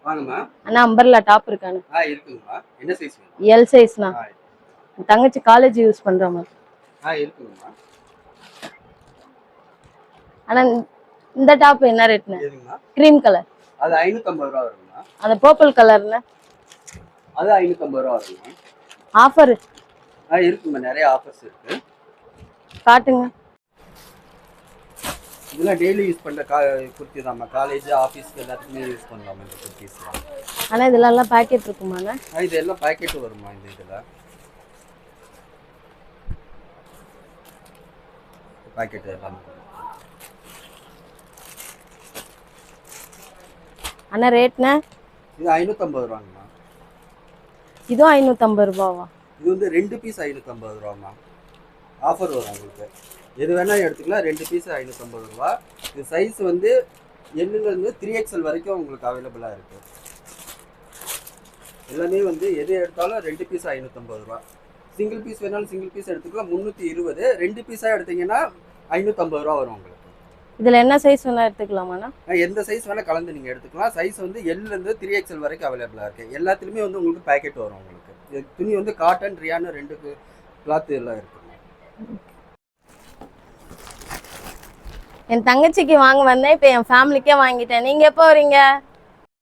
வாங்கம்மா. அண்ணா umbrella top இருக்கானு? இருக்குங்கம்மா. என்ன சைஸ் வேணும்? எல் சைஸ்ண்ணா. தங்கச்சி காலேஜ் யூஸ் பண்ற மாதிரி. இருக்குங்கம்மா. அண்ணா இந்த டாப் என்ன ரேட்ண்ணா? எதுங்கம்மா? Cream colour. அது 550 ரூபா வருங்கம்மா. அந்த பர்பிள் கலர்ண்ணா? அது 550 ரூபா வருங்கம்மா. ஆஃபர்? இருக்குங்கம்மா, நிறைய ஆஃபர்ஸ் இருக்கு. காட்டுங்க. இதெல்லாம் டெய்லி யூஸ் பண்ற குர்த்தி தான்மா. காலேஜ் ஆஃபீஸ்க்கு எல்லாத்துக்குமே யூஸ் பண்ணலாம் இந்த குர்த்திஸ்லாம். அண்ணா இதெல்லாம் பேக்கெட் இருக்குமாண்ணா? இது எல்லாம் பேக்கெட் வருமா இந்த இதில்? பேக்கெட் எல்லாமே. அண்ணா ரேட்ண்ணா? இது 550 ரூபாங்கம்மா. இதுவும் 550 ரூபாவா? இது வந்து 2 பீஸ் 550 ரூபாம்மா. ஆஃபர் வரும் உங்களுக்கு. எது வேணாலும் எடுத்துக்கலாம். 2 பீஸ் 550 ரூபா. இது சைஸ் வந்து எல்லுலேருந்து 3XL வரைக்கும் உங்களுக்கு அவைலபிளாக இருக்குது. எல்லாமே வந்து எது எடுத்தாலும் 2 பீஸ் 550 ரூபா. சிங்கிள் பீஸ் வேணாலும் சிங்கிள் பீஸ் எடுத்துக்கலாம் 320. 2 பீஸாக எடுத்தீங்கன்னா 550 ரூபா வரும் உங்களுக்கு. இதில் என்ன சைஸ் வேணால் எடுத்துக்கலாமாண்ணா? எந்த சைஸ் வேணால் கலந்து நீங்கள் எடுத்துக்கலாம். சைஸ் வந்து எல்லுலேருந்து 3XL வரைக்கும் அவைலபிளாக இருக்குது. எல்லாத்துலேயுமே வந்து உங்களுக்கு பேக்கெட் வரும் உங்களுக்கு. துணி வந்து காட்டன் ரியான் 2 கிளாத் எல்லாம் இருக்குங்க. என் தங்கச்சிக்கு வாங்க வந்தேன், இப்போ என் ஃபேமிலிக்கே வாங்கிட்டேன். நீங்கள் எப்போ வரீங்க?